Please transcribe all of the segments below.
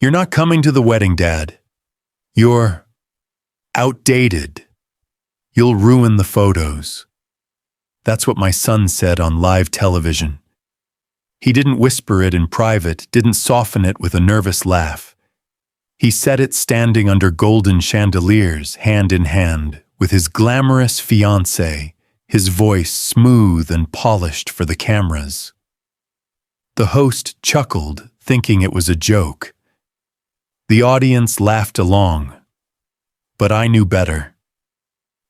You're not coming to the wedding, Dad. You're outdated. You'll ruin the photos. That's what my son said on live television. He didn't whisper it in private, didn't soften it with a nervous laugh. He said it standing under golden chandeliers, hand in hand, with his glamorous fiancée, his voice smooth and polished for the cameras. The host chuckled, thinking it was a joke. The audience laughed along. But I knew better.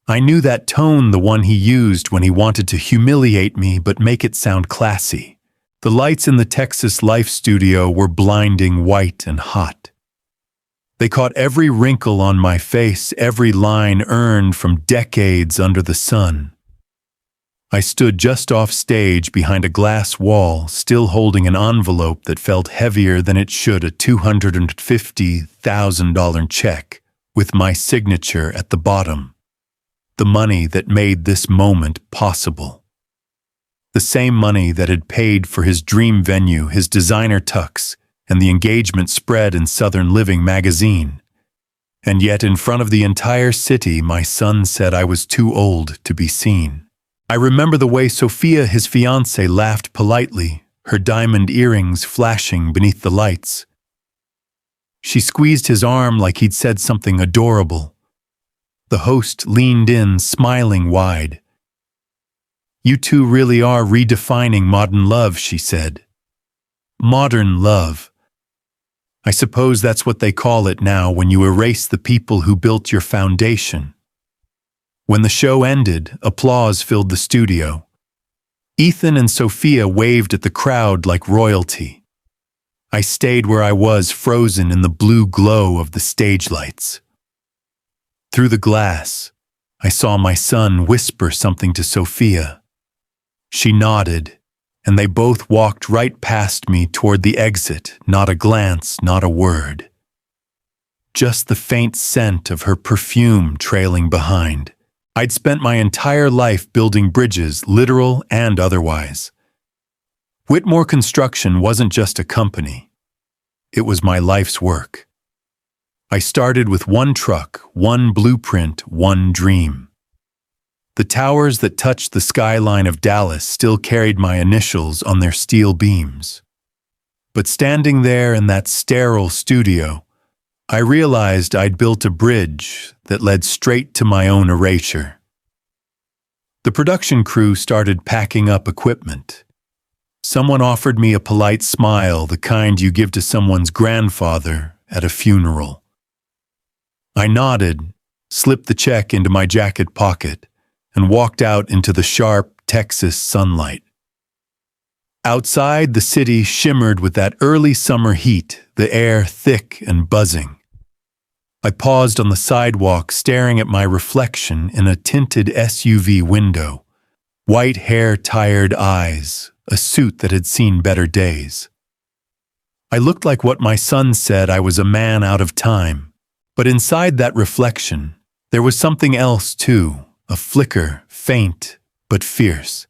I knew that tone, the one he used when he wanted to humiliate me but make it sound classy. The lights in the Texas Life studio were blinding white and hot. They caught every wrinkle on my face, every line earned from decades under the sun. I stood just off stage behind a glass wall, still holding an envelope that felt heavier than it should, a $250,000 check, with my signature at the bottom. The money that made this moment possible. The same money that had paid for his dream venue, his designer tux, and the engagement spread in Southern Living magazine. And yet in front of the entire city, my son said I was too old to be seen. I remember the way Sophia, his fiancée, laughed politely, her diamond earrings flashing beneath the lights. She squeezed his arm like he'd said something adorable. The host leaned in, smiling wide. "You two really are redefining modern love," she said. Modern love. I suppose that's what they call it now when you erase the people who built your foundation. When the show ended, applause filled the studio. Ethan and Sophia waved at the crowd like royalty. I stayed where I was, frozen in the blue glow of the stage lights. Through the glass, I saw my son whisper something to Sophia. She nodded, and they both walked right past me toward the exit, not a glance, not a word. Just the faint scent of her perfume trailing behind. I'd spent my entire life building bridges, literal and otherwise. Whitmore Construction wasn't just a company. It was my life's work. I started with one truck, one blueprint, one dream. The towers that touched the skyline of Dallas still carried my initials on their steel beams. But standing there in that sterile studio, I realized I'd built a bridge that led straight to my own erasure. The production crew started packing up equipment. Someone offered me a polite smile, the kind you give to someone's grandfather at a funeral. I nodded, slipped the check into my jacket pocket, and walked out into the sharp Texas sunlight. Outside, the city shimmered with that early summer heat, the air thick and buzzing. I paused on the sidewalk, staring at my reflection in a tinted SUV window. White hair, tired eyes, a suit that had seen better days. I looked like what my son said, I was a man out of time. But inside that reflection, there was something else too. A flicker, faint but fierce.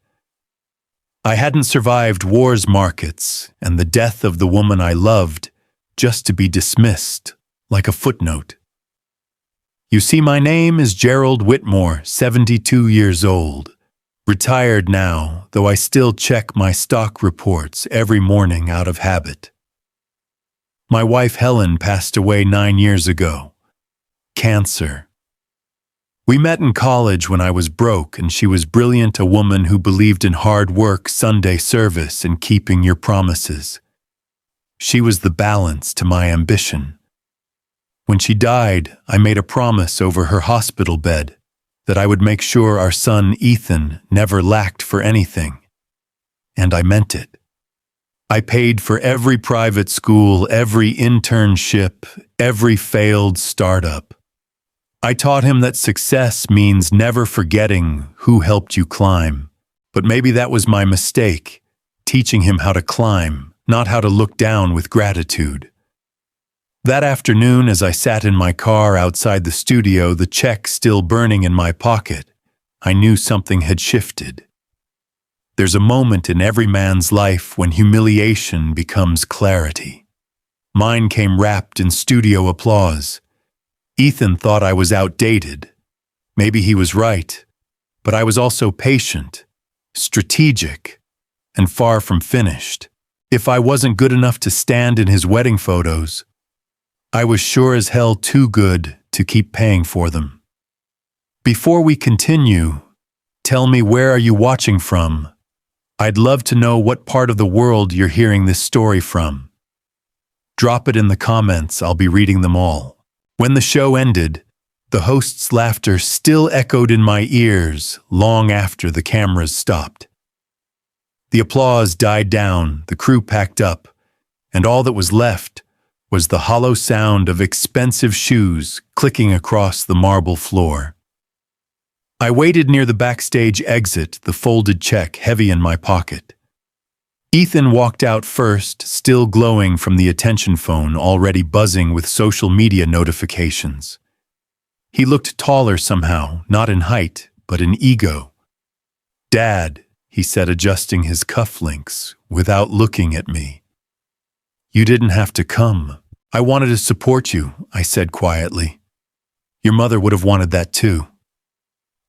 I hadn't survived war's markets and the death of the woman I loved just to be dismissed like a footnote. You see, my name is Gerald Whitmore, 72 years old. Retired now, though I still check my stock reports every morning out of habit. My wife Helen passed away 9 years ago. Cancer. We met in college when I was broke, and she was brilliant, a woman who believed in hard work, Sunday service, and keeping your promises. She was the balance to my ambition. When she died, I made a promise over her hospital bed that I would make sure our son Ethan never lacked for anything. And I meant it. I paid for every private school, every internship, every failed startup. I taught him that success means never forgetting who helped you climb. But maybe that was my mistake, teaching him how to climb, not how to look down with gratitude. That afternoon, as I sat in my car outside the studio, the check still burning in my pocket, I knew something had shifted. There's a moment in every man's life when humiliation becomes clarity. Mine came wrapped in studio applause. Ethan thought I was outdated. Maybe he was right, but I was also patient, strategic, and far from finished. If I wasn't good enough to stand in his wedding photos, I was sure as hell too good to keep paying for them. Before we continue, tell me, where are you watching from? I'd love to know what part of the world you're hearing this story from. Drop it in the comments, I'll be reading them all. When the show ended, the host's laughter still echoed in my ears long after the cameras stopped. The applause died down, the crew packed up, and all that was left was the hollow sound of expensive shoes clicking across the marble floor. I waited near the backstage exit, the folded check heavy in my pocket. Ethan walked out first, still glowing from the attention phone already buzzing with social media notifications. He looked taller somehow, not in height, but in ego. "Dad," he said, adjusting his cufflinks without looking at me. "You didn't have to come. I wanted to support you," I said quietly. "Your mother would have wanted that too."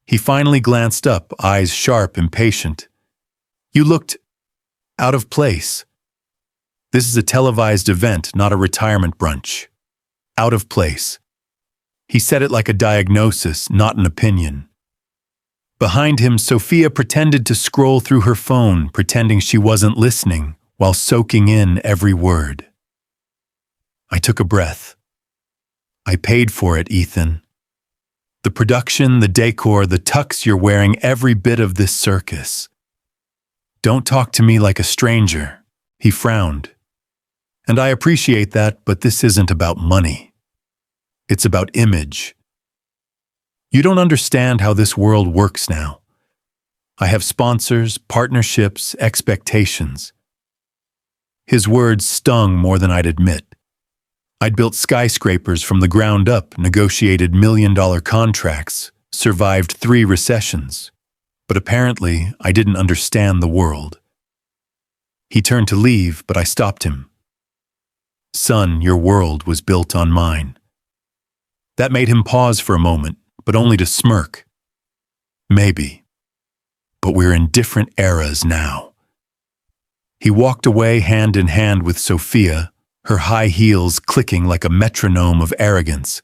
He finally glanced up, eyes sharp, impatient. "You looked out of place. This is a televised event, not a retirement brunch. Out of place." He said it like a diagnosis, not an opinion. Behind him, Sophia pretended to scroll through her phone, pretending she wasn't listening, while soaking in every word. I took a breath. "I paid for it, Ethan. The production, the decor, the tux you're wearing, every bit of this circus. Don't talk to me like a stranger." He frowned. "And I appreciate that, but this isn't about money. It's about image. You don't understand how this world works now. I have sponsors, partnerships, expectations." His words stung more than I'd admit. I'd built skyscrapers from the ground up, negotiated million-dollar contracts, survived 3 recessions. But apparently, I didn't understand the world. He turned to leave, but I stopped him. "Son, your world was built on mine." That made him pause for a moment, but only to smirk. "Maybe. But we're in different eras now." He walked away hand in hand with Sophia, her high heels clicking like a metronome of arrogance.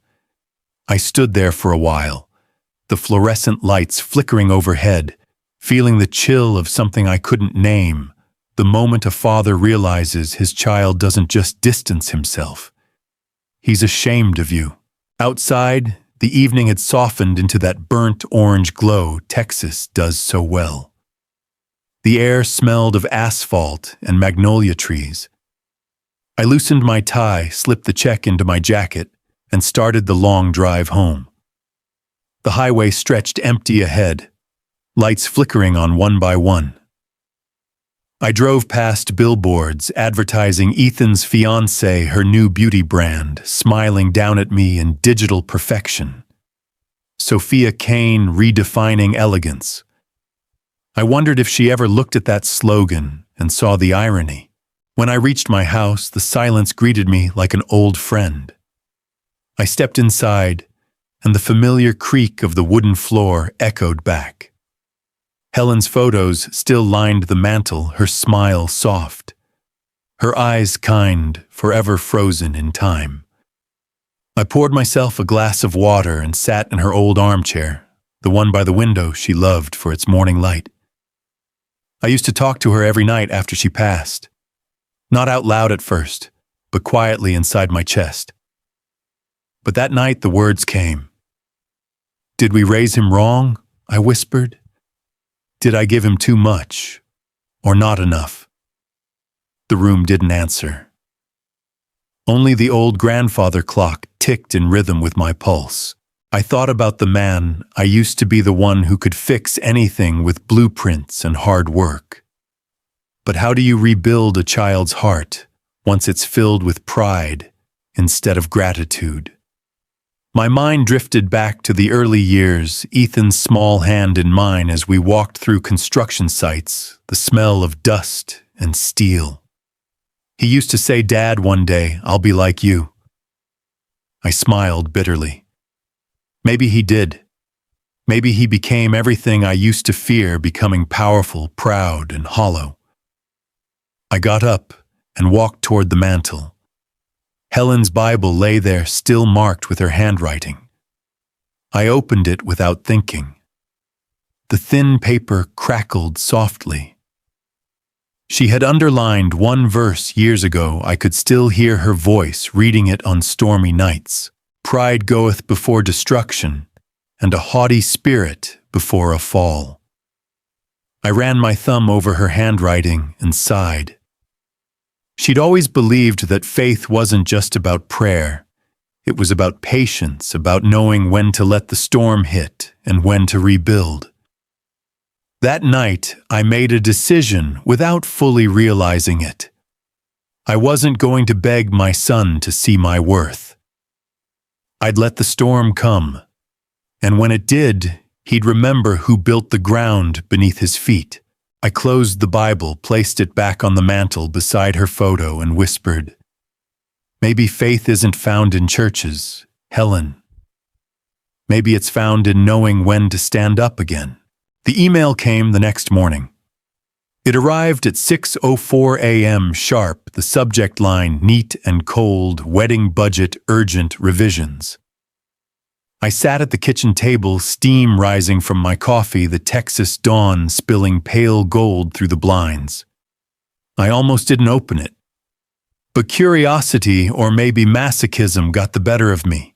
I stood there for a while, the fluorescent lights flickering overhead, feeling the chill of something I couldn't name, the moment a father realizes his child doesn't just distance himself. He's ashamed of you. Outside, the evening had softened into that burnt orange glow Texas does so well. The air smelled of asphalt and magnolia trees. I loosened my tie, slipped the check into my jacket, and started the long drive home. The highway stretched empty ahead, lights flickering on one by one. I drove past billboards advertising Ethan's fiancée, her new beauty brand, smiling down at me in digital perfection. Sophia Kane redefining elegance. I wondered if she ever looked at that slogan and saw the irony. When I reached my house, the silence greeted me like an old friend. I stepped inside, and the familiar creak of the wooden floor echoed back. Helen's photos still lined the mantel, her smile soft, her eyes kind, forever frozen in time. I poured myself a glass of water and sat in her old armchair, the one by the window she loved for its morning light. I used to talk to her every night after she passed. Not out loud at first, but quietly inside my chest. But that night the words came. "Did we raise him wrong?" I whispered. "Did I give him too much, or not enough?" The room didn't answer. Only the old grandfather clock ticked in rhythm with my pulse. I thought about the man I used to be, the one who could fix anything with blueprints and hard work. But how do you rebuild a child's heart once it's filled with pride instead of gratitude? My mind drifted back to the early years, Ethan's small hand in mine as we walked through construction sites, the smell of dust and steel. He used to say, "Dad, one day I'll be like you." I smiled bitterly. Maybe he did. Maybe he became everything I used to fear, becoming powerful, proud, and hollow. I got up and walked toward the mantel. Helen's Bible lay there, still marked with her handwriting. I opened it without thinking. The thin paper crackled softly. She had underlined one verse years ago. I could still hear her voice reading it on stormy nights. "Pride goeth before destruction, and a haughty spirit before a fall." I ran my thumb over her handwriting and sighed. She'd always believed that faith wasn't just about prayer. It was about patience, about knowing when to let the storm hit and when to rebuild. That night, I made a decision without fully realizing it. I wasn't going to beg my son to see my worth. I'd let the storm come, and when it did, he'd remember who built the ground beneath his feet. I closed the Bible, placed it back on the mantel beside her photo, and whispered, "Maybe faith isn't found in churches, Helen. Maybe it's found in knowing when to stand up again." The email came the next morning. It arrived at 6:04 a.m. sharp, the subject line neat and cold, "Wedding budget urgent revisions." I sat at the kitchen table, steam rising from my coffee, the Texas dawn spilling pale gold through the blinds. I almost didn't open it. But curiosity, or maybe masochism, got the better of me.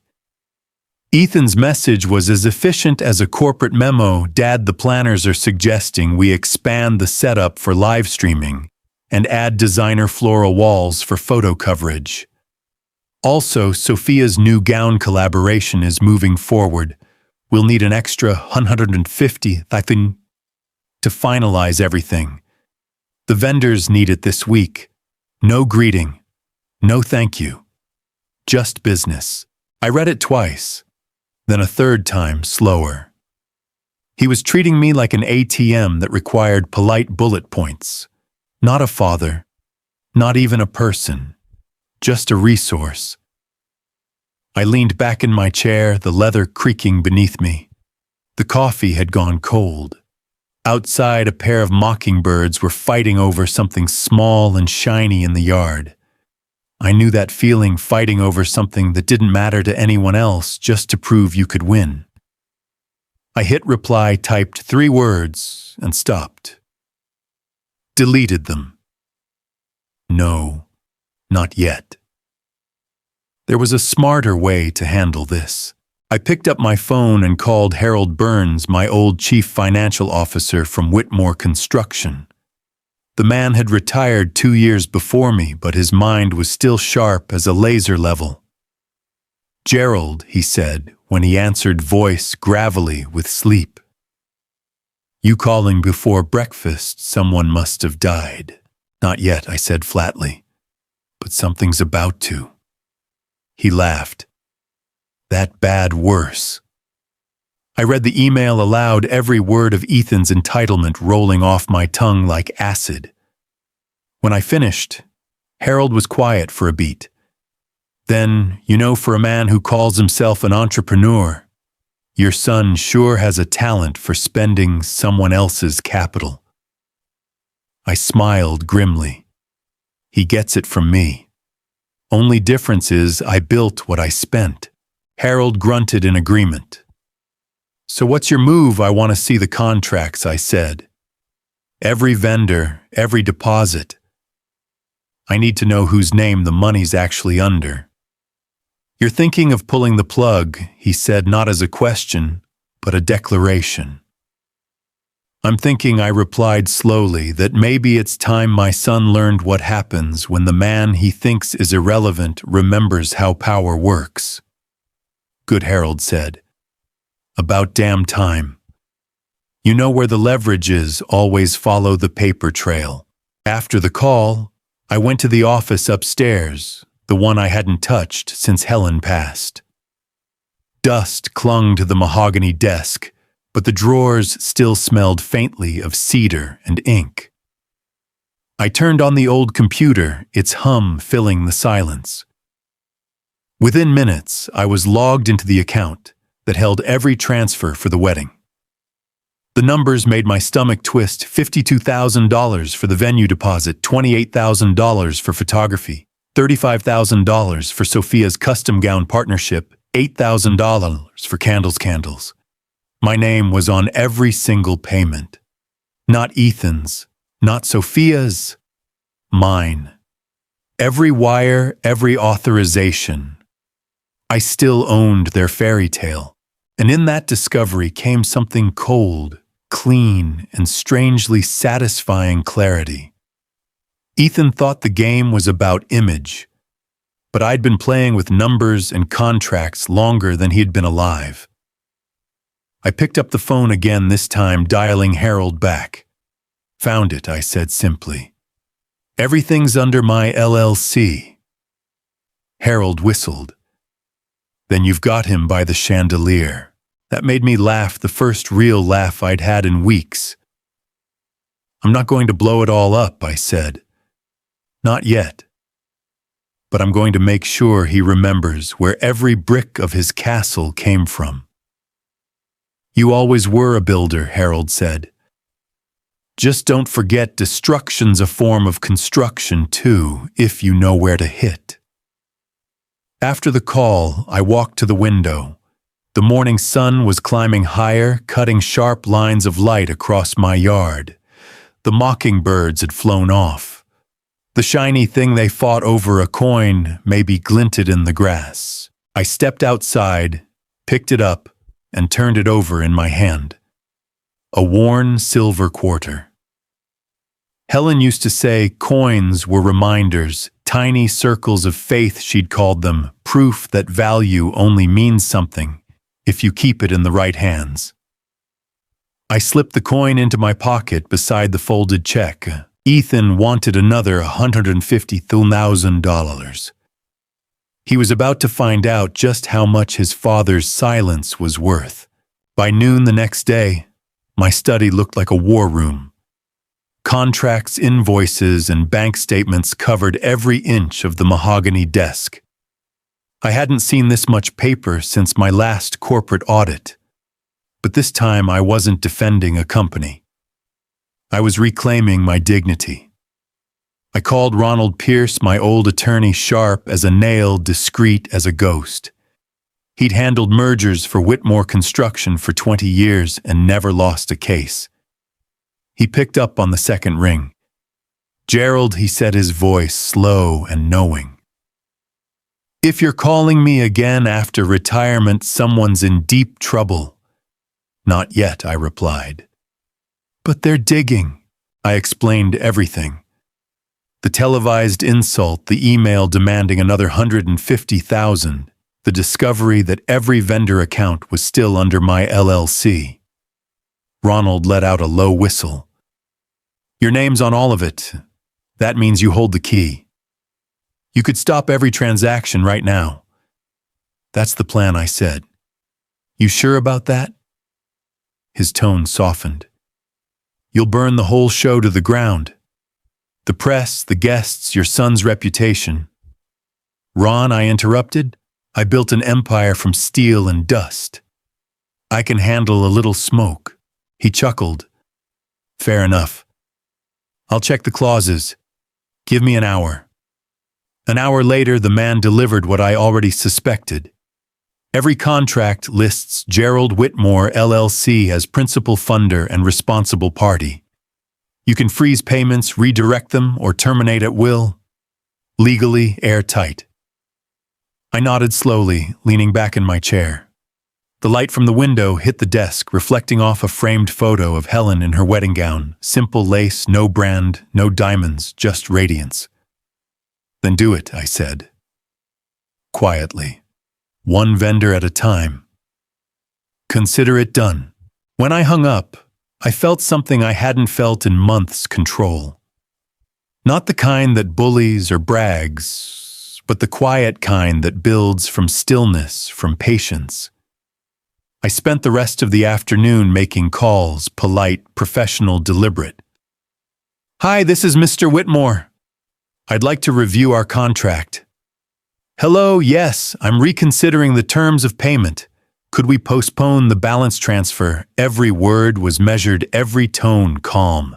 Ethan's message was as efficient as a corporate memo. "Dad, the planners are suggesting we expand the setup for live streaming and add designer floral walls for photo coverage. Also, Sophia's new gown collaboration is moving forward. We'll need an extra $150,000 to finalize everything. The vendors need it this week. No greeting. No thank you. Just business." I read it twice, then a third time, slower. He was treating me like an ATM that required polite bullet points. Not a father, not even a person, just a resource. I leaned back in my chair, the leather creaking beneath me. The coffee had gone cold. Outside, a pair of mockingbirds were fighting over something small and shiny in the yard. I knew that feeling, fighting over something that didn't matter to anyone else just to prove you could win. I hit reply, typed 3 words, and stopped. Deleted them. No, not yet. There was a smarter way to handle this. I picked up my phone and called Harold Burns, my old chief financial officer from Whitmore Construction. The man had retired 2 years before me, but his mind was still sharp as a laser level. "Gerald," he said, when he answered, voice gravelly with sleep. "You calling before breakfast? Someone must have died." "Not yet," I said flatly, "but something's about to." He laughed. "That bad worse." I read the email aloud, every word of Ethan's entitlement rolling off my tongue like acid. When I finished, Harold was quiet for a beat. Then, for a man who calls himself an entrepreneur, your son sure has a talent for spending someone else's capital. I smiled grimly. He gets it from me. Only difference is I built what I spent. Harold grunted in agreement. "So what's your move?" "I want to see the contracts," I said. "Every vendor, every deposit. I need to know whose name the money's actually under." "You're thinking of pulling the plug," he said, not as a question, but a declaration. "I'm thinking," I replied slowly, "that maybe it's time my son learned what happens when the man he thinks is irrelevant remembers how power works." "Good," Harold said. "About damn time. You know where the leverage is, always follow the paper trail." After the call, I went to the office upstairs, the one I hadn't touched since Helen passed. Dust clung to the mahogany desk, but the drawers still smelled faintly of cedar and ink. I turned on the old computer, its hum filling the silence. Within minutes, I was logged into the account that held every transfer for the wedding. The numbers made my stomach twist. $52,000 for the venue deposit, $28,000 for photography, $35,000 for Sophia's custom gown partnership, $8,000 for candles. My name was on every single payment. Not Ethan's, not Sophia's, mine. Every wire, every authorization. I still owned their fairy tale, and in that discovery came something cold, clean, and strangely satisfying clarity. Ethan thought the game was about image, but I'd been playing with numbers and contracts longer than he'd been alive. I picked up the phone again, this time dialing Harold back. "Found it," I said simply. "Everything's under my LLC." Harold whistled. "Then you've got him by the chandelier." That made me laugh, the first real laugh I'd had in weeks. "I'm not going to blow it all up," I said. "Not yet. But I'm going to make sure he remembers where every brick of his castle came from." "You always were a builder," Harold said. "Just don't forget destruction's a form of construction too, if you know where to hit." After the call, I walked to the window. The morning sun was climbing higher, cutting sharp lines of light across my yard. The mockingbirds had flown off. The shiny thing they fought over, a coin, maybe glinted in the grass. I stepped outside, picked it up, and turned it over in my hand. A worn silver quarter. Helen used to say coins were reminders, tiny circles of faith, she'd called them, proof that value only means something if you keep it in the right hands. I slipped the coin into my pocket beside the folded check. Ethan wanted another $150,000. He was about to find out just how much his father's silence was worth. By noon the next day, my study looked like a war room. Contracts, invoices, and bank statements covered every inch of the mahogany desk. I hadn't seen this much paper since my last corporate audit. But this time I wasn't defending a company. I was reclaiming my dignity. I called Ronald Pierce, my old attorney, sharp as a nail, discreet as a ghost. He'd handled mergers for Whitmore Construction for 20 years and never lost a case. He picked up on the second ring. "Gerald," he said, his voice slow and knowing. "If you're calling me again after retirement, someone's in deep trouble." "Not yet," I replied. "But they're digging." I explained everything. The televised insult, the email demanding another $150,000, the discovery that every vendor account was still under my LLC. Ronald let out a low whistle. "Your name's on all of it. That means you hold the key. You could stop every transaction right now." "That's the plan," I said. "You sure about that?" His tone softened. "You'll burn the whole show to the ground. The press, the guests, your son's reputation." "Ron," I interrupted, "I built an empire from steel and dust. I can handle a little smoke." He chuckled. "Fair enough. I'll check the clauses. Give me an hour." An hour later, the man delivered what I already suspected. Every contract lists Gerald Whitmore, LLC, as principal funder and responsible party. You can freeze payments, redirect them, or terminate at will. Legally airtight. I nodded slowly, leaning back in my chair. The light from the window hit the desk, reflecting off a framed photo of Helen in her wedding gown. Simple lace, no brand, no diamonds, just radiance. "Then do it," I said. Quietly. One vendor at a time. "Consider it done." When I hung up, I felt something I hadn't felt in months: control. Not the kind that bullies or brags, but the quiet kind that builds from stillness, from patience. I spent the rest of the afternoon making calls, polite, professional, deliberate. Hi, this is Mr. Whitmore. I'd like to review our contract. Hello, yes, I'm reconsidering the terms of payment. Could we postpone the balance transfer? Every word was measured, every tone calm.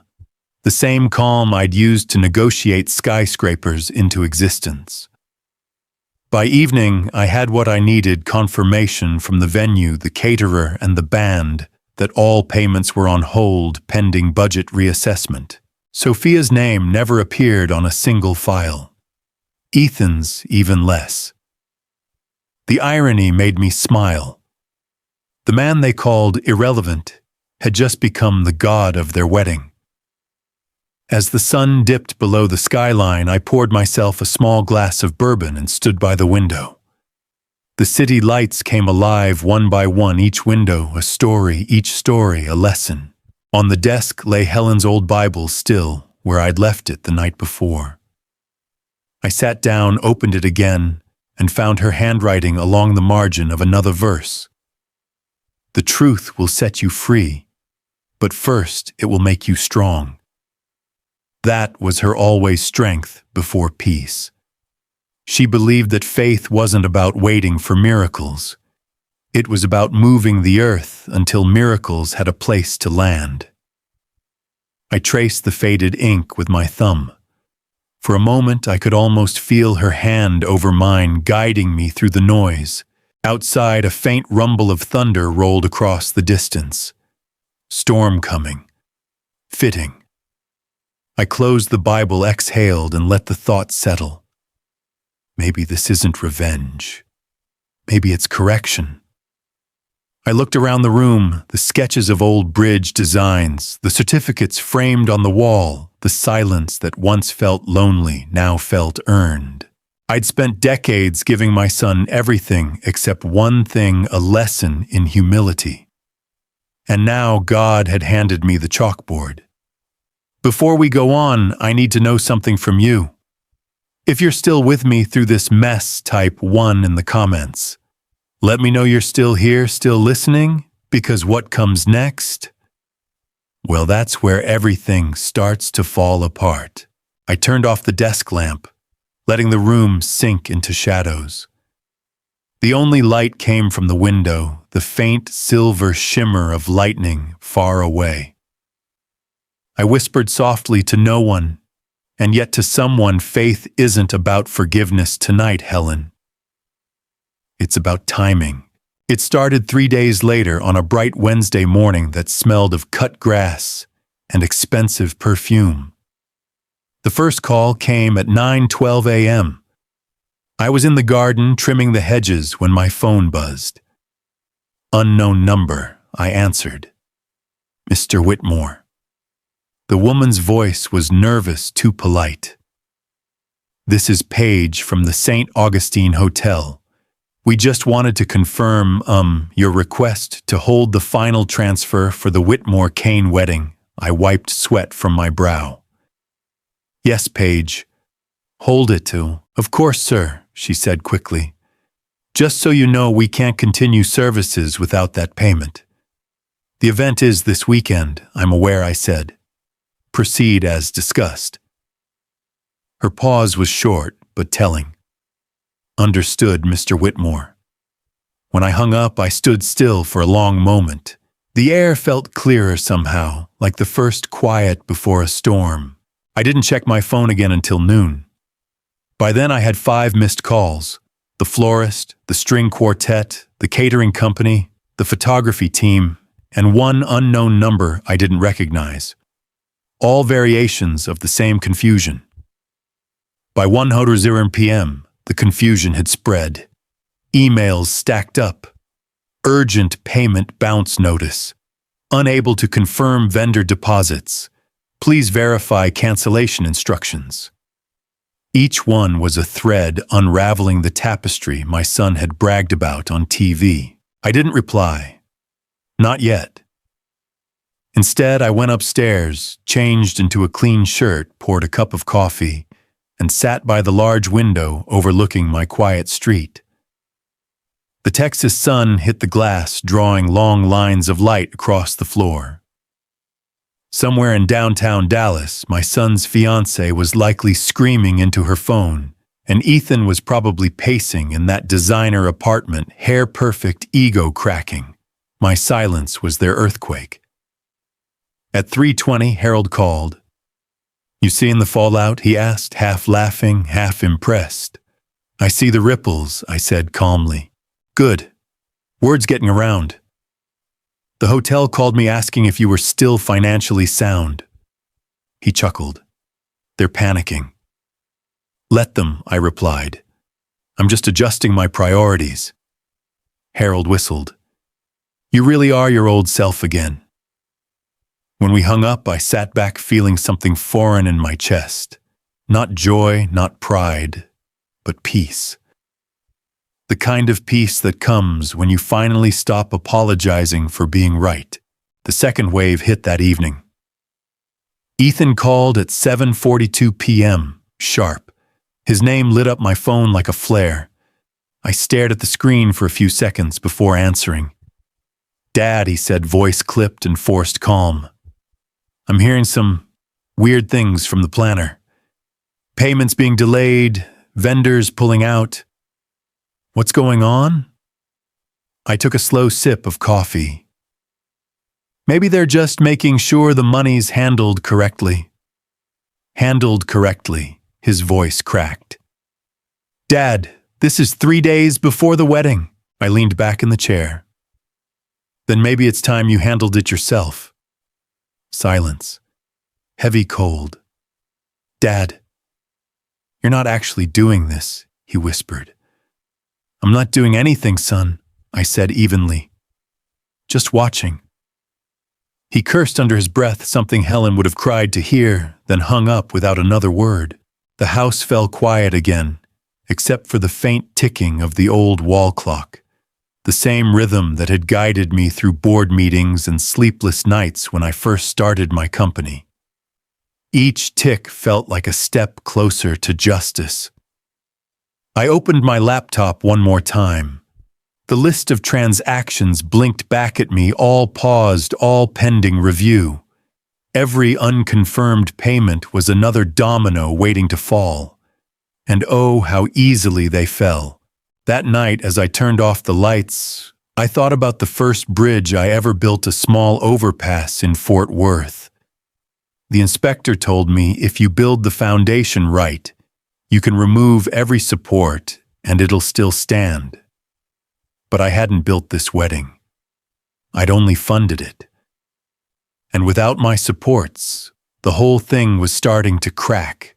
The same calm I'd used to negotiate skyscrapers into existence. By evening, I had what I needed: confirmation from the venue, the caterer, and the band that all payments were on hold pending budget reassessment. Sophia's name never appeared on a single file. Ethan's even less. The irony made me smile. The man they called irrelevant had just become the god of their wedding. As the sun dipped below the skyline, I poured myself a small glass of bourbon and stood by the window. The city lights came alive one by one, each window a story, each story a lesson. On the desk lay Helen's old Bible, still where I'd left it the night before. I sat down, opened it again, and found her handwriting along the margin of another verse. The truth will set you free, but first it will make you strong. That was her always strength before peace. She believed that faith wasn't about waiting for miracles. It was about moving the earth until miracles had a place to land. I traced the faded ink with my thumb. For a moment, I could almost feel her hand over mine, guiding me through the noise. Outside, a faint rumble of thunder rolled across the distance. Storm coming. Fitting. I closed the Bible, exhaled, and let the thought settle. Maybe this isn't revenge. Maybe it's correction. I looked around the room, the sketches of old bridge designs, the certificates framed on the wall, the silence that once felt lonely now felt earned. I'd spent decades giving my son everything except one thing: a lesson in humility. And now God had handed me the chalkboard. Before we go on, I need to know something from you. If you're still with me through this mess, type 1 in the comments. Let me know you're still here, still listening, because what comes next? Well, that's where everything starts to fall apart. I turned off the desk lamp, letting the room sink into shadows. The only light came from the window, the faint silver shimmer of lightning far away. I whispered softly to no one, and yet to someone: faith isn't about forgiveness tonight, Helen. It's about timing. It started 3 days later on a bright Wednesday morning that smelled of cut grass and expensive perfume. The first call came at 9:12 a.m. I was in the garden trimming the hedges when my phone buzzed. Unknown number, I answered. Mr. Whitmore. The woman's voice was nervous, too polite. This is Paige from the St. Augustine Hotel. We just wanted to confirm, your request to hold the final transfer for the Whitmore-Kane wedding. I wiped sweat from my brow. Yes, Paige. Hold it to. Of course, sir, she said quickly. Just so you know, we can't continue services without that payment. The event is this weekend, I'm aware, I said. Proceed as discussed. Her pause was short, but telling. Understood, Mr. Whitmore. When I hung up, I stood still for a long moment. The air felt clearer somehow, like the first quiet before a storm. I didn't check my phone again until noon. By then I had 5 missed calls. The florist, the string quartet, the catering company, the photography team, and one unknown number I didn't recognize. All variations of the same confusion. By 1:00 p.m., the confusion had spread. Emails stacked up. Urgent payment bounce notice. Unable to confirm vendor deposits. Please verify cancellation instructions. Each one was a thread unraveling the tapestry my son had bragged about on TV. I didn't reply. Not yet. Instead, I went upstairs, changed into a clean shirt, poured a cup of coffee, and sat by the large window overlooking my quiet street. The Texas sun hit the glass, drawing long lines of light across the floor. Somewhere in downtown Dallas, my son's fiancée was likely screaming into her phone, and Ethan was probably pacing in that designer apartment, hair-perfect, ego-cracking. My silence was their earthquake. At 3:20, Harold called. "You seeing the fallout?" he asked, half laughing, half impressed. "I see the ripples," I said calmly. "Good. Word's getting around. The hotel called me asking if you were still financially sound." He chuckled. "They're panicking." "Let them," I replied. "I'm just adjusting my priorities." Harold whistled. "You really are your old self again." When we hung up, I sat back feeling something foreign in my chest. Not joy, not pride, but peace. The kind of peace that comes when you finally stop apologizing for being right. The second wave hit that evening. Ethan called at 7:42 p.m., sharp. His name lit up my phone like a flare. I stared at the screen for a few seconds before answering. "Dad," he said, voice clipped and forced calm. "I'm hearing some weird things from the planner. Payments being delayed, vendors pulling out." "What's going on?" I took a slow sip of coffee. "Maybe they're just making sure the money's handled correctly." "Handled correctly," his voice cracked. "Dad, this is 3 days before the wedding." I leaned back in the chair. "Then maybe it's time you handled it yourself." Silence. Heavy cold. "Dad, you're not actually doing this," he whispered. "I'm not doing anything, son," I said evenly. "Just watching." He cursed under his breath, something Helen would have cried to hear, then hung up without another word. The house fell quiet again, except for the faint ticking of the old wall clock, the same rhythm that had guided me through board meetings and sleepless nights when I first started my company. Each tick felt like a step closer to justice. I opened my laptop one more time. The list of transactions blinked back at me, all paused, all pending review. Every unconfirmed payment was another domino waiting to fall. And oh, how easily they fell. That night, as I turned off the lights, I thought about the first bridge I ever built, a small overpass in Fort Worth. The inspector told me if you build the foundation right, you can remove every support and it'll still stand. But I hadn't built this wedding. I'd only funded it. And without my supports, the whole thing was starting to crack.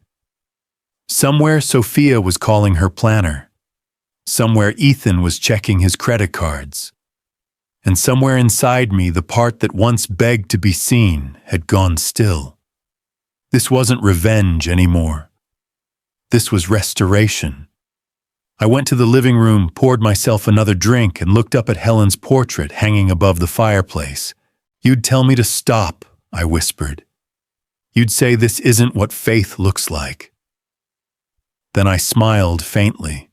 Somewhere Sophia was calling her planner. Somewhere Ethan was checking his credit cards. And somewhere inside me, the part that once begged to be seen had gone still. This wasn't revenge anymore. This was restoration. I went to the living room, poured myself another drink, and looked up at Helen's portrait hanging above the fireplace. "You'd tell me to stop," I whispered. "You'd say this isn't what faith looks like." Then I smiled faintly.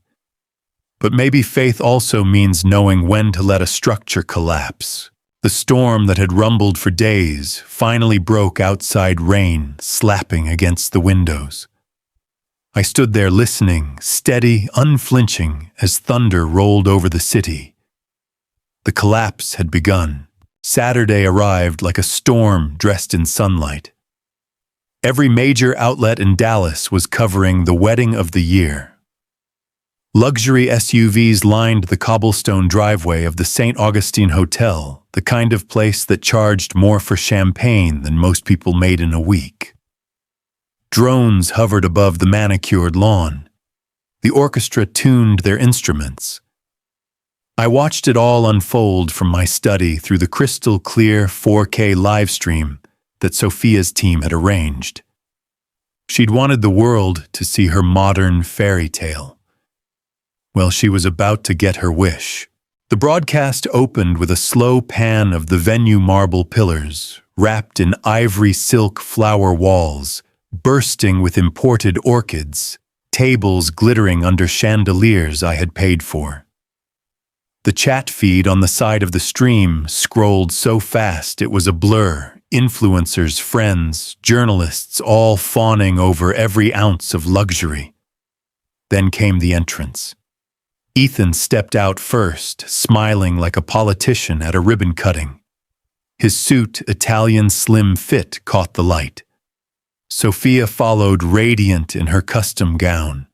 But maybe faith also means knowing when to let a structure collapse. The storm that had rumbled for days finally broke, outside rain slapping against the windows. I stood there listening, steady, unflinching, as thunder rolled over the city. The collapse had begun. Saturday arrived like a storm dressed in sunlight. Every major outlet in Dallas was covering the wedding of the year. Luxury SUVs lined the cobblestone driveway of the St. Augustine Hotel, the kind of place that charged more for champagne than most people made in a week. Drones hovered above the manicured lawn. The orchestra tuned their instruments. I watched it all unfold from my study through the crystal-clear 4K livestream that Sophia's team had arranged. She'd wanted the world to see her modern fairy tale. Well, she was about to get her wish. The broadcast opened with a slow pan of the venue marble pillars, wrapped in ivory silk flower walls, bursting with imported orchids, tables glittering under chandeliers I had paid for. The chat feed on the side of the stream scrolled so fast it was a blur. Influencers, friends, journalists, all fawning over every ounce of luxury. Then came the entrance. Ethan stepped out first, smiling like a politician at a ribbon cutting. His suit, Italian slim fit, caught the light. Sophia followed, radiant in her custom gown.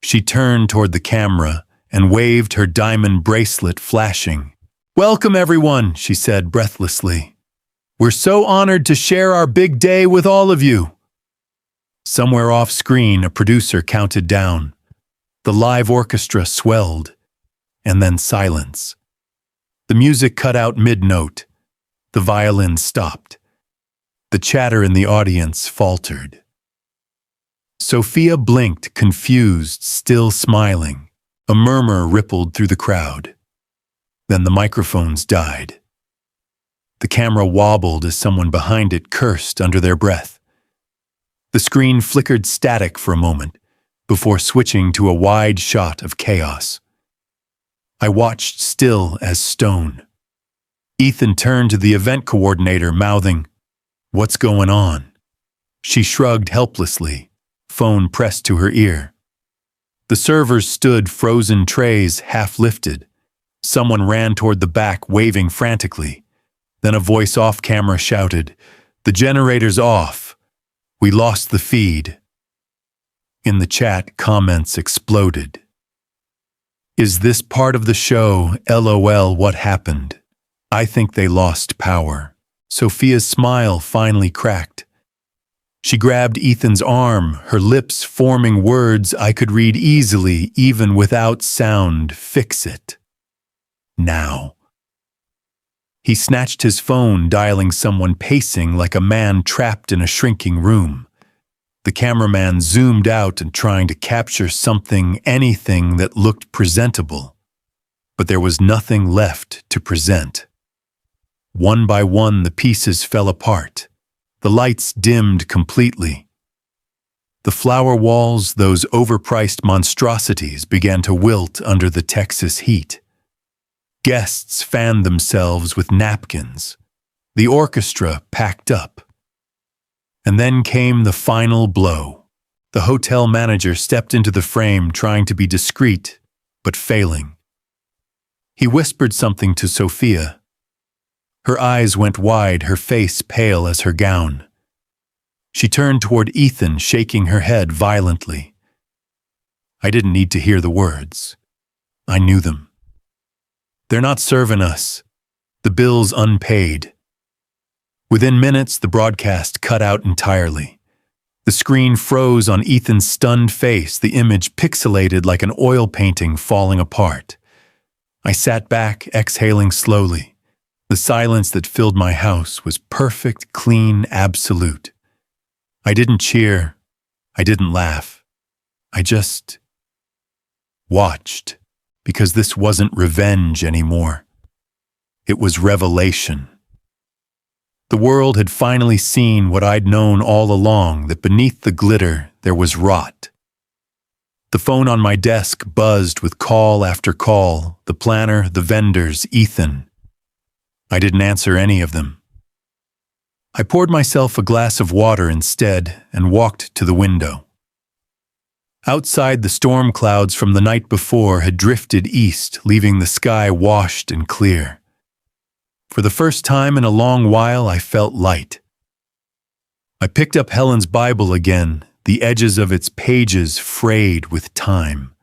She turned toward the camera and waved her diamond bracelet, flashing. "Welcome, everyone," she said breathlessly. "We're so honored to share our big day with all of you." Somewhere off screen, a producer counted down. The live orchestra swelled, and then silence. The music cut out mid-note. The violin stopped. The chatter in the audience faltered. Sophia blinked, confused, still smiling. A murmur rippled through the crowd. Then the microphones died. The camera wobbled as someone behind it cursed under their breath. The screen flickered static for a moment before switching to a wide shot of chaos. I watched still as stone. Ethan turned to the event coordinator, mouthing, "What's going on?" She shrugged helplessly, phone pressed to her ear. The servers stood, frozen trays half lifted. Someone ran toward the back, waving frantically. Then a voice off camera shouted, "The generator's off. We lost the feed." In the chat, comments exploded. "Is this part of the show? LOL, what happened? I think they lost power." Sophia's smile finally cracked. She grabbed Ethan's arm, her lips forming words I could read easily, even without sound. "Fix it. Now." He snatched his phone, dialing someone, pacing like a man trapped in a shrinking room. The cameraman zoomed out and trying to capture something, anything that looked presentable. But there was nothing left to present. One by one, the pieces fell apart. The lights dimmed completely. The flower walls, those overpriced monstrosities, began to wilt under the Texas heat. Guests fanned themselves with napkins. The orchestra packed up. And then came the final blow. The hotel manager stepped into the frame, trying to be discreet, but failing. He whispered something to Sophia. Her eyes went wide, her face pale as her gown. She turned toward Ethan, shaking her head violently. I didn't need to hear the words. I knew them. "They're not serving us. The bill's unpaid." Within minutes, the broadcast cut out entirely. The screen froze on Ethan's stunned face, the image pixelated like an oil painting falling apart. I sat back, exhaling slowly. The silence that filled my house was perfect, clean, absolute. I didn't cheer. I didn't laugh. I just watched, because this wasn't revenge anymore. It was revelation. The world had finally seen what I'd known all along, that beneath the glitter there was rot. The phone on my desk buzzed with call after call, the planner, the vendors, Ethan. I didn't answer any of them. I poured myself a glass of water instead and walked to the window. Outside, the storm clouds from the night before had drifted east, leaving the sky washed and clear. For the first time in a long while, I felt light. I picked up Helen's Bible again, the edges of its pages frayed with time.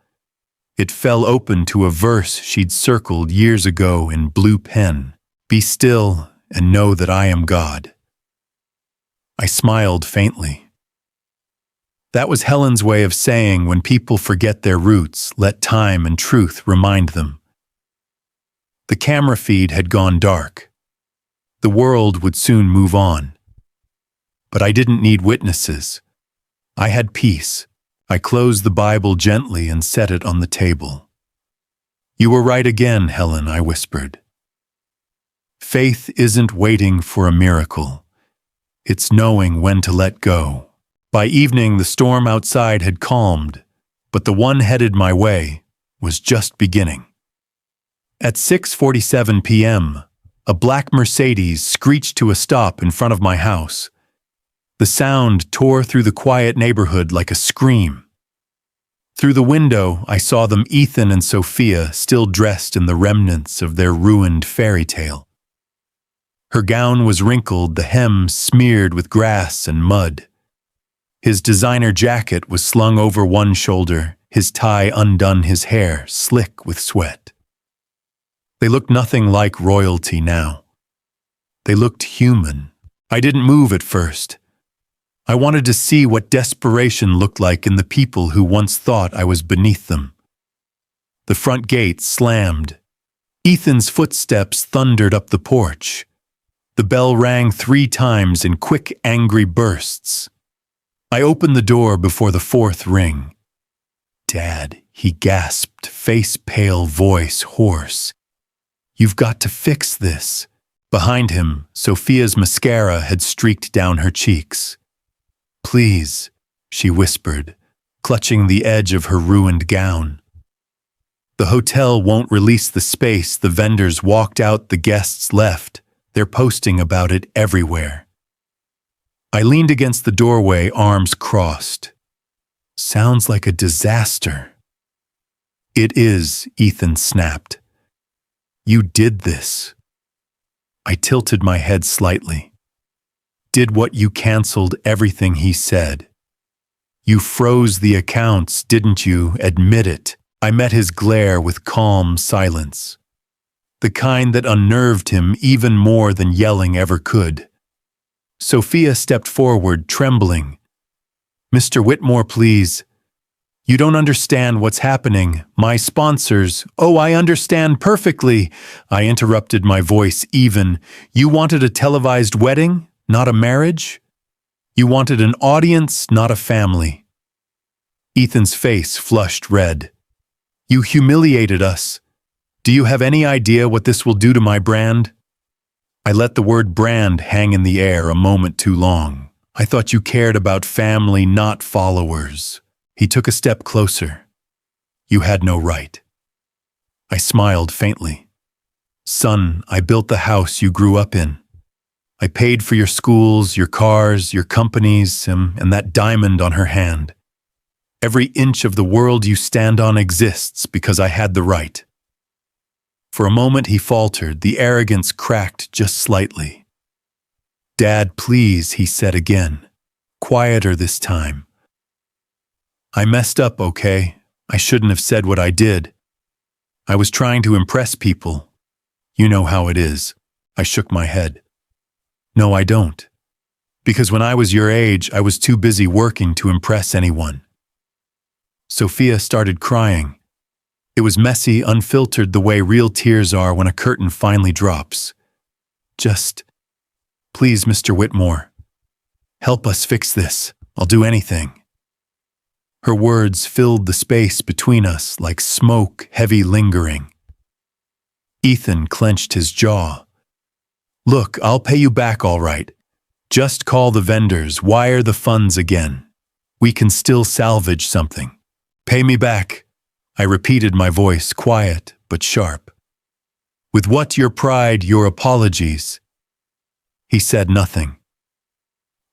It fell open to a verse she'd circled years ago in blue pen. "Be still and know that I am God." I smiled faintly. That was Helen's way of saying when people forget their roots, let time and truth remind them. The camera feed had gone dark. The world would soon move on. But I didn't need witnesses. I had peace. I closed the Bible gently and set it on the table. "You were right again, Helen," I whispered. Faith isn't waiting for a miracle. It's knowing when to let go. By evening, the storm outside had calmed, but the one headed my way was just beginning. At 6:47 p.m., a black Mercedes screeched to a stop in front of my house. The sound tore through the quiet neighborhood like a scream. Through the window, I saw them, Ethan and Sophia, still dressed in the remnants of their ruined fairy tale. Her gown was wrinkled, the hem smeared with grass and mud. His designer jacket was slung over one shoulder, his tie undone, his hair slick with sweat. They looked nothing like royalty now. They looked human. I didn't move at first. I wanted to see what desperation looked like in the people who once thought I was beneath them. The front gate slammed. Ethan's footsteps thundered up the porch. The bell rang 3 times in quick, angry bursts. I opened the door before the 4th ring. "Dad," he gasped, face pale, voice hoarse. "You've got to fix this." Behind him, Sophia's mascara had streaked down her cheeks. "Please," she whispered, clutching the edge of her ruined gown. The hotel won't release the space. The vendors walked out, the guests left. They're posting about it everywhere. I leaned against the doorway, arms crossed. "Sounds like a disaster." "It is," Ethan snapped. "You did this." I tilted my head slightly. "Did what? You canceled everything," he said. "You froze the accounts, didn't you? Admit it." I met his glare with calm silence, the kind that unnerved him even more than yelling ever could. Sophia stepped forward, trembling. "Mr. Whitmore, please. You don't understand what's happening. My sponsors—" "Oh, I understand perfectly," I interrupted, my voice even. "You wanted a televised wedding, not a marriage. You wanted an audience, not a family." Ethan's face flushed red. "You humiliated us. Do you have any idea what this will do to my brand?" I let the word brand hang in the air a moment too long. "I thought you cared about family, not followers." He took a step closer. "You had no right." I smiled faintly. "Son, I built the house you grew up in. I paid for your schools, your cars, your companies, and that diamond on her hand. Every inch of the world you stand on exists because I had the right." For a moment he faltered, the arrogance cracked just slightly. "Dad, please," he said again, quieter this time. "I messed up, okay? I shouldn't have said what I did. I was trying to impress people. You know how it is." I shook my head. "No, I don't. Because when I was your age, I was too busy working to impress anyone." Sophia started crying. It was messy, unfiltered, the way real tears are when a curtain finally drops. "Just, please, Mr. Whitmore, help us fix this. I'll do anything." Her words filled the space between us like smoke, heavy, lingering. Ethan clenched his jaw. "Look, I'll pay you back all right. Just call the vendors, wire the funds again. We can still salvage something. Pay me back." I repeated, my voice quiet but sharp. "With what? Your pride, your apologies?" He said nothing.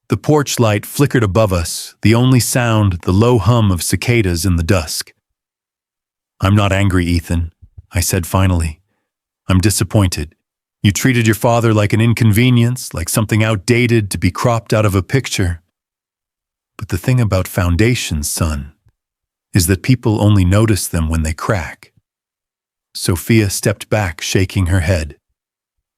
The porch light flickered above us, the only sound the low hum of cicadas in the dusk. "I'm not angry, Ethan," I said finally. "I'm disappointed. You treated your father like an inconvenience, like something outdated to be cropped out of a picture. But the thing about foundations, son, is that people only notice them when they crack." Sophia stepped back, shaking her head.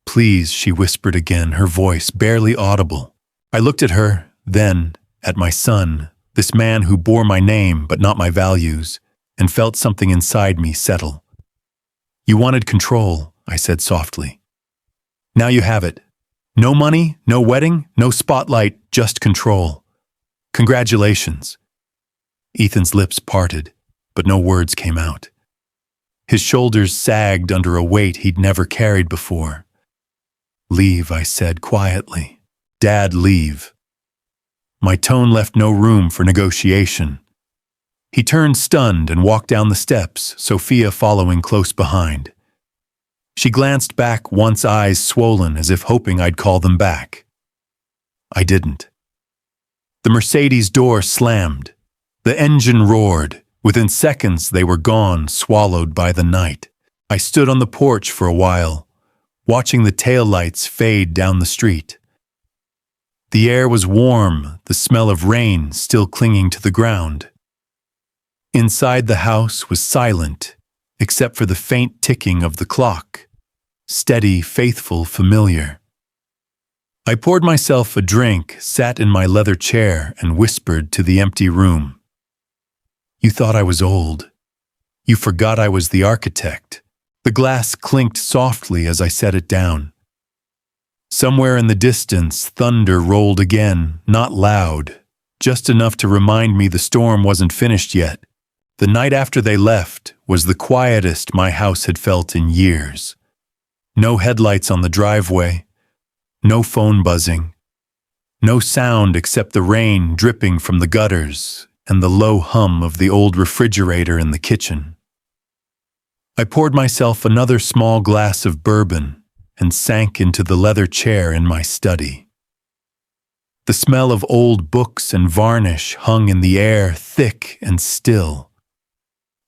"Please," she whispered again, her voice barely audible. I looked at her, then at my son, this man who bore my name but not my values, and felt something inside me settle. "You wanted control," I said softly. "Now you have it. No money, no wedding, no spotlight, just control. Congratulations." Ethan's lips parted, but no words came out. His shoulders sagged under a weight he'd never carried before. "Leave," I said quietly. "Dad, leave." My tone left no room for negotiation. He turned stunned and walked down the steps, Sophia following close behind. She glanced back, once eyes swollen as if hoping I'd call them back. I didn't. The Mercedes door slammed. The engine roared. Within seconds, they were gone, swallowed by the night. I stood on the porch for a while, watching the taillights fade down the street. The air was warm, the smell of rain still clinging to the ground. Inside the house was silent, except for the faint ticking of the clock. Steady, faithful, familiar. I poured myself a drink, sat in my leather chair, and whispered to the empty room. You thought I was old. You forgot I was the architect. The glass clinked softly as I set it down. Somewhere in the distance, thunder rolled again, not loud, just enough to remind me the storm wasn't finished yet. The night after they left was the quietest my house had felt in years. No headlights on the driveway, no phone buzzing, no sound except the rain dripping from the gutters and the low hum of the old refrigerator in the kitchen. I poured myself another small glass of bourbon and sank into the leather chair in my study. The smell of old books and varnish hung in the air, thick and still.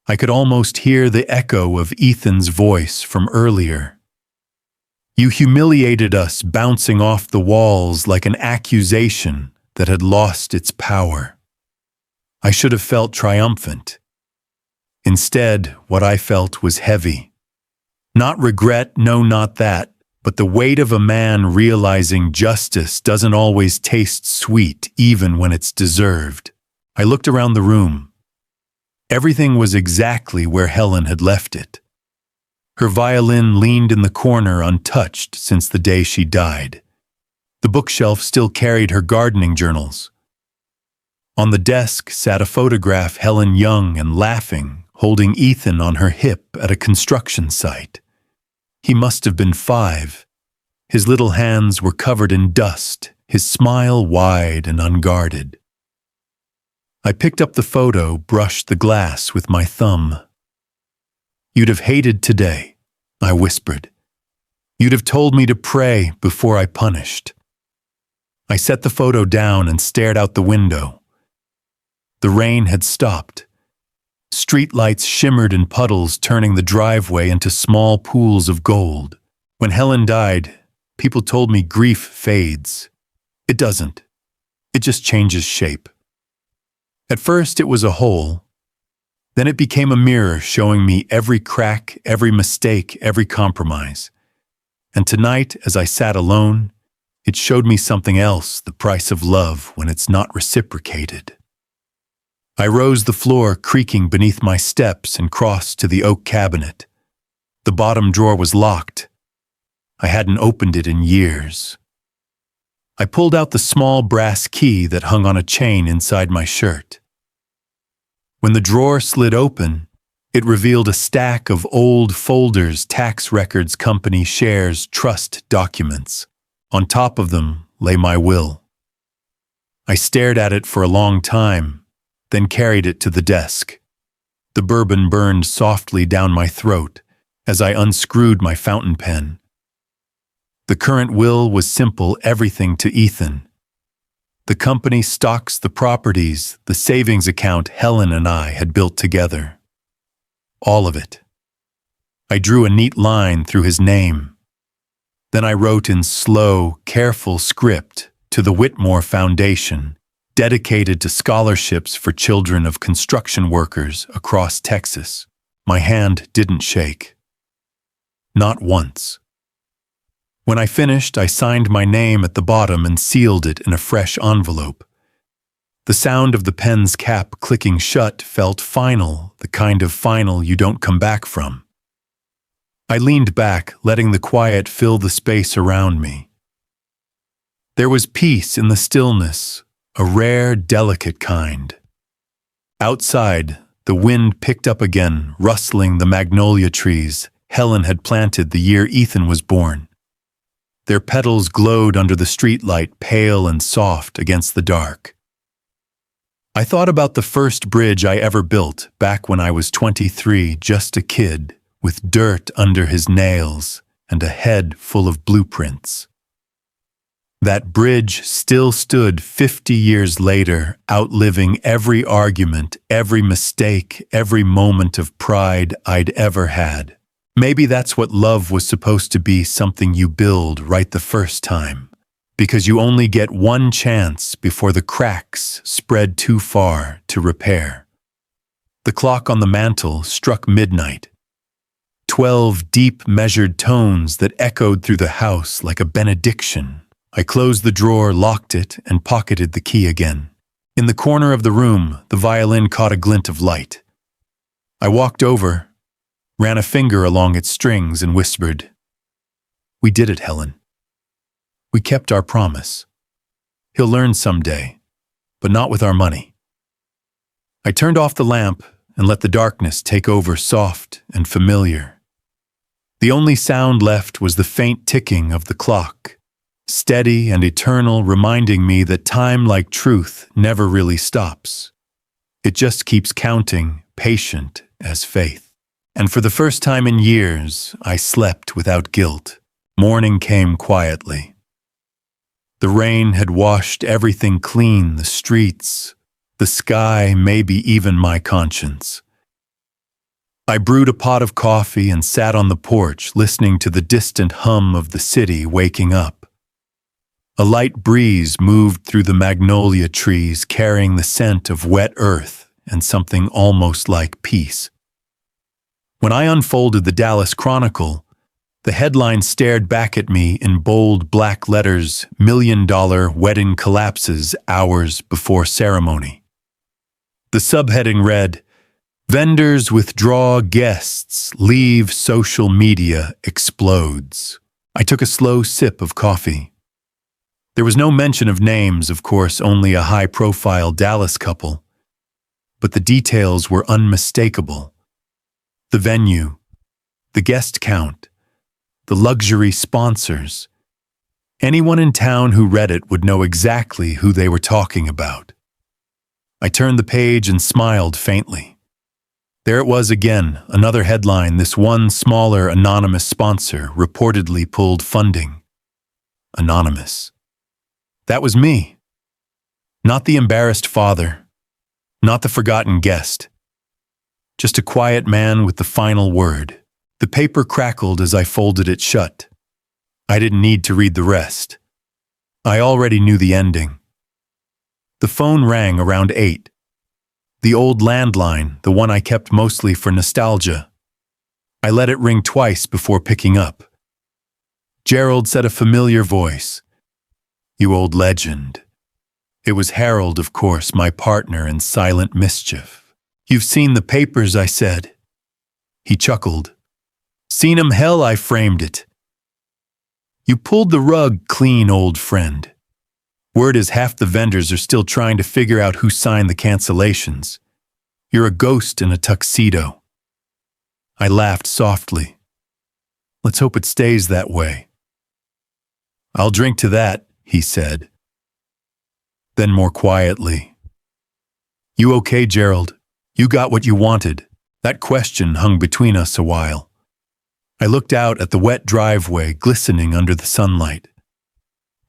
I could almost hear the echo of Ethan's voice from earlier. You humiliated us, bouncing off the walls like an accusation that had lost its power. I should have felt triumphant. Instead, what I felt was heavy. Not regret, no, not that, but the weight of a man realizing justice doesn't always taste sweet, even when it's deserved. I looked around the room. Everything was exactly where Helen had left it. Her violin leaned in the corner untouched since the day she died. The bookshelf still carried her gardening journals. On the desk sat a photograph, Helen young and laughing, holding Ethan on her hip at a construction site. He must have been 5. His little hands were covered in dust, his smile wide and unguarded. I picked up the photo, brushed the glass with my thumb. You'd have hated today, I whispered. You'd have told me to pray before I punished. I set the photo down and stared out the window. The rain had stopped. Street lights shimmered in puddles, turning the driveway into small pools of gold. When Helen died, people told me grief fades. It doesn't. It just changes shape. At first it was a hole. Then it became a mirror showing me every crack, every mistake, every compromise. And tonight, as I sat alone, it showed me something else, the price of love when it's not reciprocated. I rose the floor, creaking beneath my steps, and crossed to the oak cabinet. The bottom drawer was locked. I hadn't opened it in years. I pulled out the small brass key that hung on a chain inside my shirt. When the drawer slid open, it revealed a stack of old folders, tax records, company shares, trust documents. On top of them lay my will. I stared at it for a long time, then carried it to the desk. The bourbon burned softly down my throat as I unscrewed my fountain pen. The current will was simple, everything to Ethan. The company stocks the properties, the savings account Helen and I had built together. All of it. I drew a neat line through his name. Then I wrote in slow, careful script to the Whitmore Foundation, dedicated to scholarships for children of construction workers across Texas. My hand didn't shake. Not once. When I finished, I signed my name at the bottom and sealed it in a fresh envelope. The sound of the pen's cap clicking shut felt final, the kind of final you don't come back from. I leaned back, letting the quiet fill the space around me. There was peace in the stillness, a rare, delicate kind. Outside, the wind picked up again, rustling the magnolia trees Helen had planted the year Ethan was born. Their petals glowed under the streetlight, pale and soft against the dark. I thought about the first bridge I ever built back when I was 23, just a kid, with dirt under his nails and a head full of blueprints. That bridge still stood 50 years later, outliving every argument, every mistake, every moment of pride I'd ever had. Maybe that's what love was supposed to be, something you build right the first time, because you only get one chance before the cracks spread too far to repair. The clock on the mantel struck midnight. 12 deep, measured tones that echoed through the house like a benediction. I closed the drawer, locked it, and pocketed the key again. In the corner of the room, the violin caught a glint of light. I walked over, ran a finger along its strings, and whispered, "We did it, Helen. We kept our promise. He'll learn someday, but not with our money." I turned off the lamp and let the darkness take over, soft and familiar. The only sound left was the faint ticking of the clock, steady and eternal, reminding me that time, like truth, never really stops. It just keeps counting, patient as faith. And for the first time in years, I slept without guilt. Morning came quietly. The rain had washed everything clean, the streets, the sky, maybe even my conscience. I brewed a pot of coffee and sat on the porch, listening to the distant hum of the city waking up. A light breeze moved through the magnolia trees, carrying the scent of wet earth and something almost like peace. When I unfolded the Dallas Chronicle, the headline stared back at me in bold black letters: $1,000,000 wedding collapses hours before ceremony. The subheading read, "Vendors withdraw guests, leave social media explodes." I took a slow sip of coffee. There was no mention of names, of course, only a high-profile Dallas couple. But the details were unmistakable. The venue, the guest count, the luxury sponsors. Anyone in town who read it would know exactly who they were talking about. I turned the page and smiled faintly. There it was again, another headline: this one smaller anonymous sponsor reportedly pulled funding. Anonymous. That was me. Not the embarrassed father, not the forgotten guest. Just a quiet man with the final word. The paper crackled as I folded it shut. I didn't need to read the rest. I already knew the ending. The phone rang around 8. The old landline, the one I kept mostly for nostalgia. I let it ring twice before picking up. Gerald said, a familiar voice. "You old legend." It was Harold, of course, my partner in silent mischief. "You've seen the papers," I said. He chuckled. "Seen 'em, hell, I framed it." "You pulled the rug clean, old friend. Word is half the vendors are still trying to figure out who signed the cancellations. You're a ghost in a tuxedo." I laughed softly. "Let's hope it stays that way." "I'll drink to that," he said. Then more quietly, "You okay, Gerald? You got what you wanted?" That question hung between us a while. I looked out at the wet driveway glistening under the sunlight.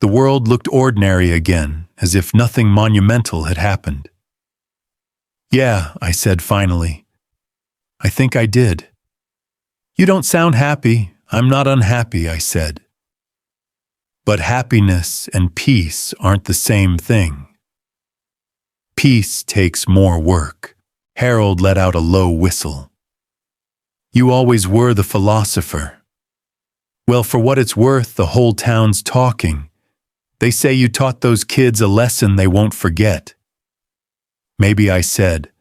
The world looked ordinary again, as if nothing monumental had happened. "Yeah," I said finally. "I think I did." "You don't sound happy." "I'm not unhappy," I said. But happiness and peace aren't the same thing. Peace takes more work. Harold let out a low whistle. "You always were the philosopher." "Well, for what it's worth, the whole town's talking. They say you taught those kids a lesson they won't forget." Maybe I said,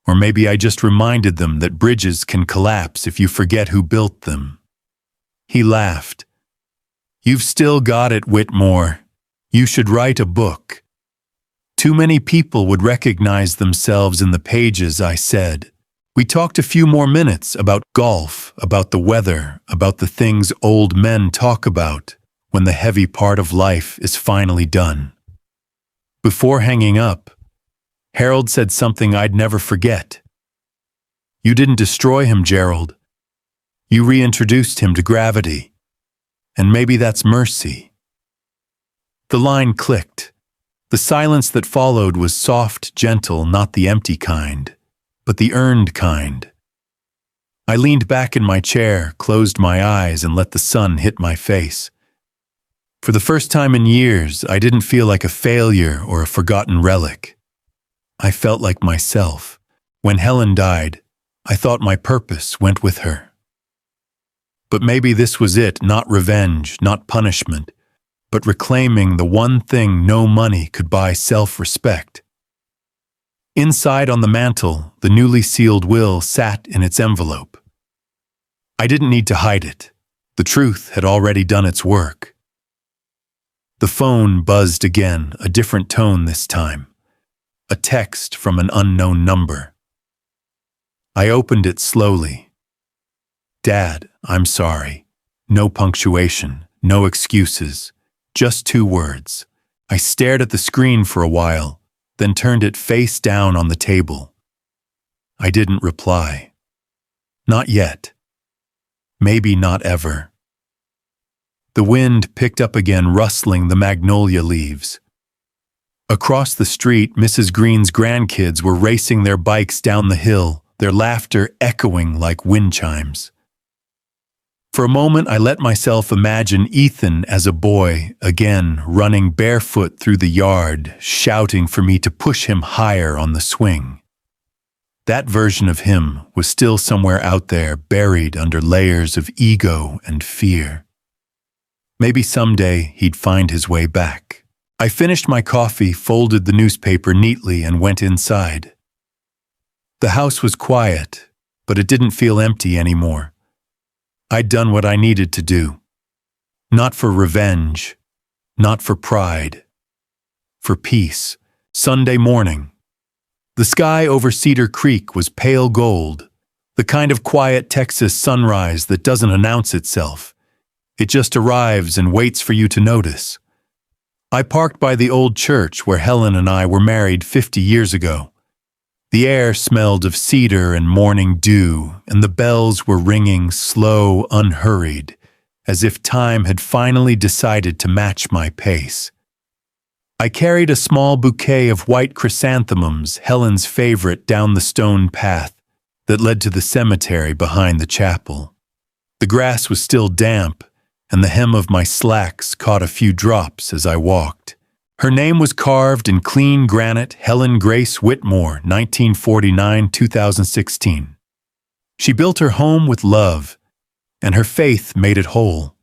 or maybe I just reminded them that bridges can collapse if you forget who built them. He laughed. "You've still got it, Whitmore. You should write a book." "Too many people would recognize themselves in the pages," I said. We talked a few more minutes about golf, about the weather, about the things old men talk about when the heavy part of life is finally done. Before hanging up, Harold said something I'd never forget. "You didn't destroy him, Gerald. You reintroduced him to gravity, and maybe that's mercy. The line clicked. The silence that followed was soft, gentle, not the empty kind, but the earned kind. I leaned back in my chair, closed my eyes, and let the sun hit my face. For the first time in years, I didn't feel like a failure or a forgotten relic. I felt like myself. When Helen died, I thought my purpose went with her. But maybe this was it, not revenge, not punishment, but reclaiming the one thing no money could buy: self-respect. Inside on the mantel, the newly sealed will sat in its envelope. I didn't need to hide it. The truth had already done its work. The phone buzzed again, a different tone this time. A text from an unknown number. I opened it slowly. Dad, I'm sorry. No punctuation, no excuses, just 2 words. I stared at the screen for a while, then turned it face down on the table. I didn't reply. Not yet. Maybe not ever. The wind picked up again, rustling the magnolia leaves. Across the street, Mrs. Green's grandkids were racing their bikes down the hill, their laughter echoing like wind chimes. For a moment, I let myself imagine Ethan as a boy, again running barefoot through the yard, shouting for me to push him higher on the swing. That version of him was still somewhere out there, buried under layers of ego and fear. Maybe someday he'd find his way back. I finished my coffee, folded the newspaper neatly, and went inside. The house was quiet, but it didn't feel empty anymore. I'd done what I needed to do. Not for revenge, not for pride, for peace. Sunday morning. The sky over Cedar Creek was pale gold, the kind of quiet Texas sunrise that doesn't announce itself. It just arrives and waits for you to notice. I parked by the old church where Helen and I were married 50 years ago. The air smelled of cedar and morning dew, and the bells were ringing slow, unhurried, as if time had finally decided to match my pace. I carried a small bouquet of white chrysanthemums, Helen's favorite, down the stone path that led to the cemetery behind the chapel. The grass was still damp, and the hem of my slacks caught a few drops as I walked. Her name was carved in clean granite: Helen Grace Whitmore, 1949-2016. She built her home with love, and her faith made it whole.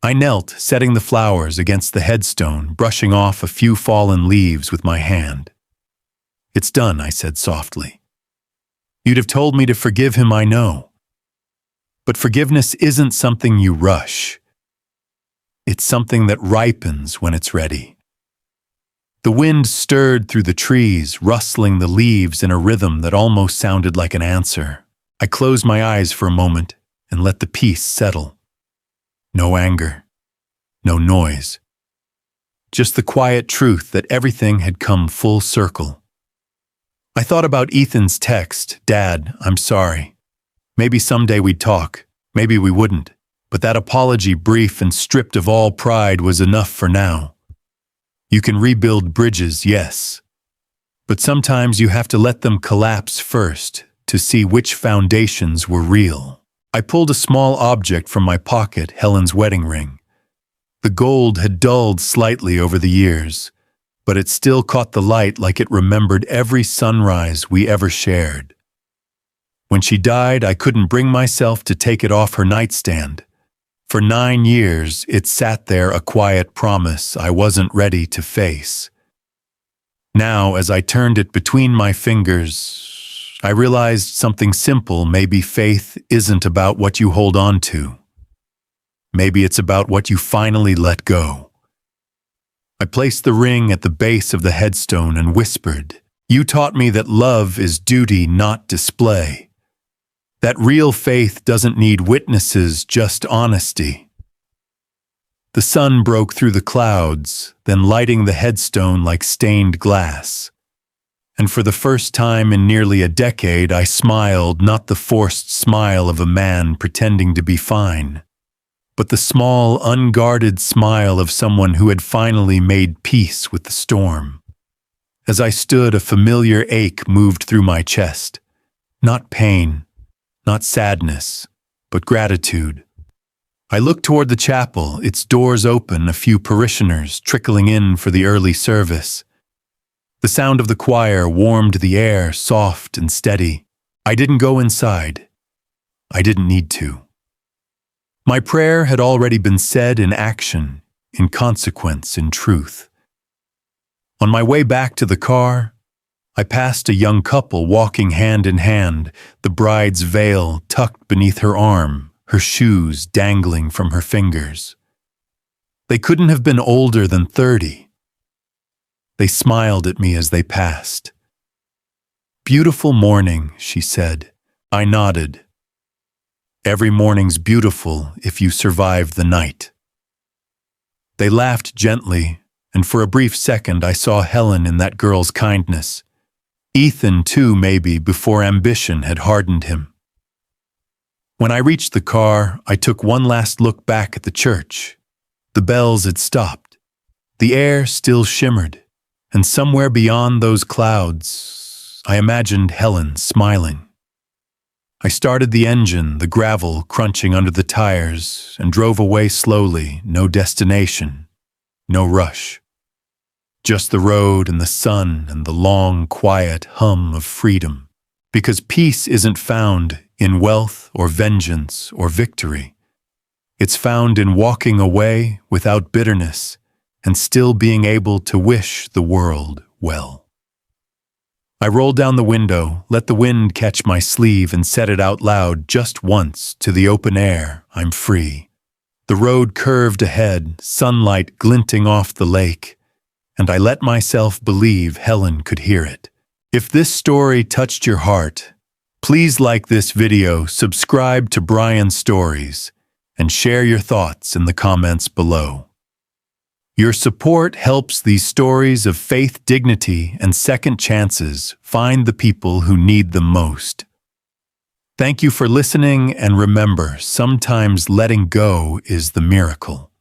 I knelt, setting the flowers against the headstone, brushing off a few fallen leaves with my hand. "It's done," I said softly. "You'd have told me to forgive him, I know. But forgiveness isn't something you rush. It's something that ripens when it's ready." The wind stirred through the trees, rustling the leaves in a rhythm that almost sounded like an answer. I closed my eyes for a moment and let the peace settle. No anger, no noise. Just the quiet truth that everything had come full circle. I thought about Ethan's text: "Dad, I'm sorry. Maybe someday we'd talk, maybe we wouldn't. But that apology, brief and stripped of all pride, was enough for now. You can rebuild bridges, yes. But sometimes you have to let them collapse first to see which foundations were real." I pulled a small object from my pocket, Helen's wedding ring. The gold had dulled slightly over the years, but it still caught the light like it remembered every sunrise we ever shared. When she died, I couldn't bring myself to take it off her nightstand. For 9 years, it sat there, a quiet promise I wasn't ready to face. Now, as I turned it between my fingers, I realized something simple: maybe faith isn't about what you hold on to. Maybe it's about what you finally let go. I placed the ring at the base of the headstone and whispered, "You taught me that love is duty, not display. That real faith doesn't need witnesses, just honesty." The sun broke through the clouds, then lighting the headstone like stained glass. And for the first time in nearly a decade, I smiled, not the forced smile of a man pretending to be fine, but the small, unguarded smile of someone who had finally made peace with the storm. As I stood, a familiar ache moved through my chest. Not pain, not sadness, but gratitude. I looked toward the chapel, its doors open, a few parishioners trickling in for the early service. The sound of the choir warmed the air, soft and steady. I didn't go inside. I didn't need to. My prayer had already been said in action, in consequence, in truth. On my way back to the car, I passed a young couple walking hand in hand, the bride's veil tucked beneath her arm, her shoes dangling from her fingers. They couldn't have been older than 30. They smiled at me as they passed. "Beautiful morning," she said. I nodded. "Every morning's beautiful if you survive the night." They laughed gently, and for a brief second I saw Helen in that girl's kindness. Ethan, too, maybe, before ambition had hardened him. When I reached the car, I took one last look back at the church. The bells had stopped. The air still shimmered, and somewhere beyond those clouds, I imagined Helen smiling. I started the engine, the gravel crunching under the tires, and drove away slowly, no destination, no rush. Just the road and the sun and the long, quiet hum of freedom. Because peace isn't found in wealth or vengeance or victory. It's found in walking away without bitterness and still being able to wish the world well. I rolled down the window, let the wind catch my sleeve, and said it out loud just once to the open air. I'm free. The road curved ahead, sunlight glinting off the lake, and I let myself believe Helen could hear it. If this story touched your heart, please like this video, subscribe to brianstories, and share your thoughts in the comments below. Your support helps these stories of faith, dignity, and second chances find the people who need them most. Thank you for listening, and remember, sometimes letting go is the miracle.